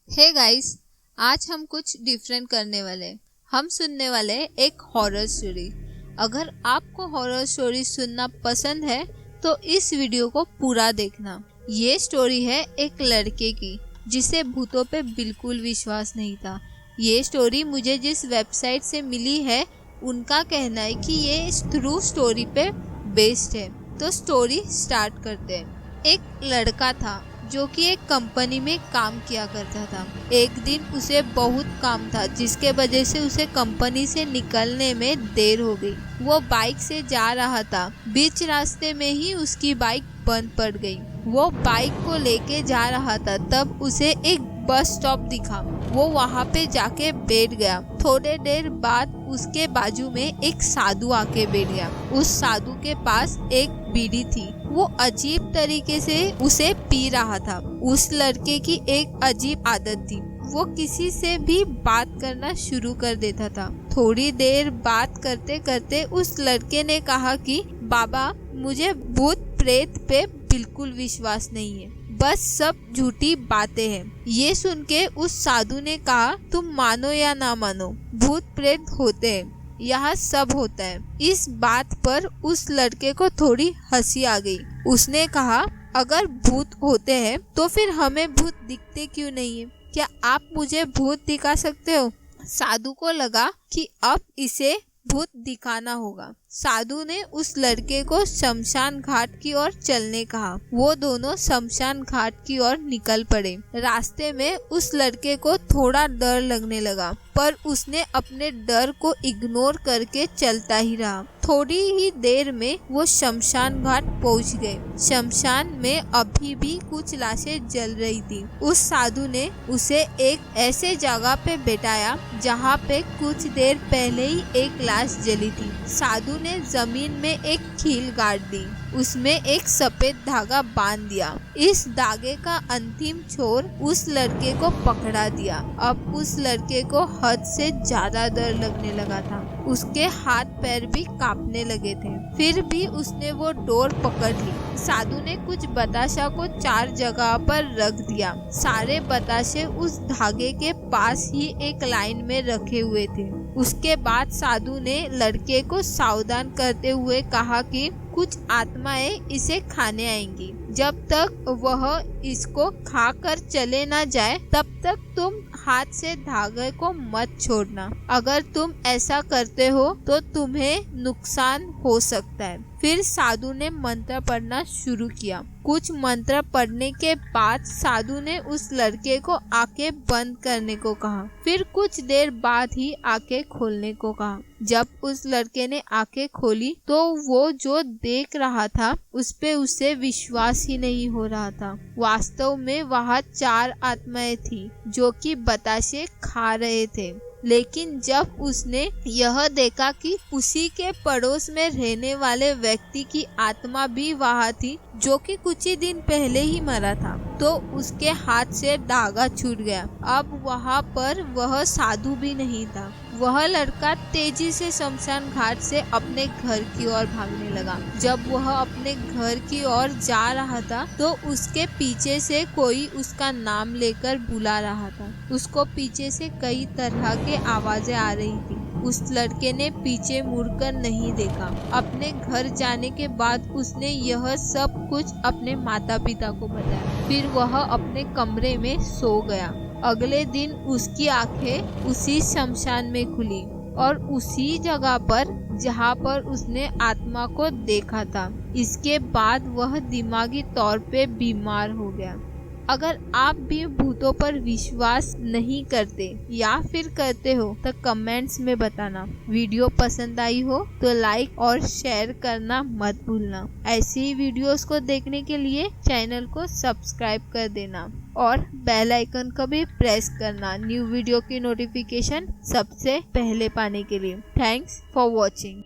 Hey guys, आज हम कुछ डिफरेंट करने वाले हैं। हम सुनने वाले हैं एक हॉरर स्टोरी। अगर आपको हॉरर स्टोरी सुनना पसंद है तो इस वीडियो को पूरा देखना। ये स्टोरी है एक लड़के की जिसे भूतों पे बिल्कुल विश्वास नहीं था। ये स्टोरी मुझे जिस वेबसाइट से मिली है उनका कहना है कि ये ट्रू स्टोरी पे बेस्ड है। तो स्टोरी स्टार्ट करते हैं। एक लड़का था जो कि एक कंपनी में काम किया करता था। एक दिन उसे बहुत काम था जिसके वजह से उसे कंपनी से निकलने में देर हो गई। वो बाइक से जा रहा था, बीच रास्ते में ही उसकी बाइक बंद पड़ गई। वो बाइक को लेके जा रहा था, तब उसे एक बस स्टॉप दिखा। वो वहाँ पे जाके बैठ गया। थोड़े देर बाद उसके बाजू में एक साधु आके बैठ गया। उस साधु के पास एक बीड़ी थी। वो अजीब तरीके से उसे पी रहा था। उस लड़के की एक अजीब आदत थी, वो किसी से भी बात करना शुरू कर देता था। थोड़ी देर बात करते करते उस लड़के ने कहा कि बाबा, मुझे भूत प्रेत पे बिल्कुल विश्वास नहीं है, बस सब झूठी बातें हैं। ये सुन के उस साधु ने कहा, तुम मानो या ना मानो, भूत प्रेत होते हैं, यहाँ सब होता है। इस बात पर उस लड़के को थोड़ी हंसी आ गई। उसने कहा, अगर भूत होते हैं तो फिर हमें भूत दिखते क्यों नहीं है? क्या आप मुझे भूत दिखा सकते हो? साधु को लगा कि अब इसे भूत दिखाना होगा। साधु ने उस लड़के को शमशान घाट की ओर चलने कहा। वो दोनों शमशान घाट की ओर निकल पड़े। रास्ते में उस लड़के को थोड़ा डर लगने लगा, पर उसने अपने डर को इग्नोर करके चलता ही रहा। थोड़ी ही देर में वो शमशान घाट पहुंच गए। शमशान में अभी भी कुछ लाशें जल रही थी। उस साधु ने उसे एक ऐसे जगह पे बैठाया जहाँ पे कुछ देर पहले ही एक लाश जली थी। साधु ने जमीन में एक कील गाड़ दी, उसमें एक सफेद धागा बांध दिया। इस धागे का अंतिम छोर उस लड़के को पकड़ा दिया। अब उस लड़के को हद से ज्यादा डर लगने लगा था। उसके हाथ पैर भी कांपने लगे थे, फिर भी उसने वो डोर पकड़ ली। साधु ने कुछ बताशा को 4 जगह पर रख दिया। सारे बताशे उस धागे के पास ही एक लाइन में रखे हुए थे। उसके बाद साधु ने लड़के को सावधान करते हुए कहा कि कुछ आत्माएं इसे खाने आएंगी। जब तक वह इसको खाकर चले ना जाए तब तक तुम हाथ से धागे को मत छोड़ना। अगर तुम ऐसा करते हो तो तुम्हें नुकसान हो सकता है। फिर साधु ने मंत्र पढ़ना शुरू किया। कुछ मंत्र पढ़ने के बाद साधु ने उस लड़के को आंखें बंद करने को कहा। फिर कुछ देर बाद ही आंखें खोलने को कहा। जब उस लड़के ने आंखें खोली तो वो जो देख रहा था उस पे उसे विश्वास ही नहीं हो रहा था। वास्तव में वहाँ 4 आत्माएं थी जो कि बताशे खा रहे थे। लेकिन जब उसने यह देखा कि उसी के पड़ोस में रहने वाले व्यक्ति की आत्मा भी वहाँ थी जो कि कुछ ही दिन पहले ही मरा था, तो उसके हाथ से धागा छूट गया। अब वहाँ पर वह साधु भी नहीं था। वह लड़का तेजी से शमशान घाट से अपने घर की ओर भागने लगा। जब वह अपने घर की ओर जा रहा था तो उसके पीछे से कोई उसका नाम लेकर बुला रहा था। उसको पीछे से कई तरह के आवाजें आ रही थी। उस लड़के ने पीछे मुड़कर नहीं देखा। अपने घर जाने के बाद उसने यह सब कुछ अपने माता पिता को बताया। फिर वह अपने कमरे में सो गया। अगले दिन उसकी आंखें उसी शमशान में खुली और उसी जगह पर जहाँ पर उसने आत्मा को देखा था। इसके बाद वह दिमागी तौर पे बीमार हो गया। अगर आप भी भूतों पर विश्वास नहीं करते या फिर करते हो तो कमेंट्स में बताना। वीडियो पसंद आई हो तो लाइक और शेयर करना मत भूलना। ऐसी ही वीडियोस को देखने के लिए चैनल को सब्सक्राइब कर देना और बेल आइकन को भी प्रेस करना न्यू वीडियो की नोटिफिकेशन सबसे पहले पाने के लिए। Thanks for watching.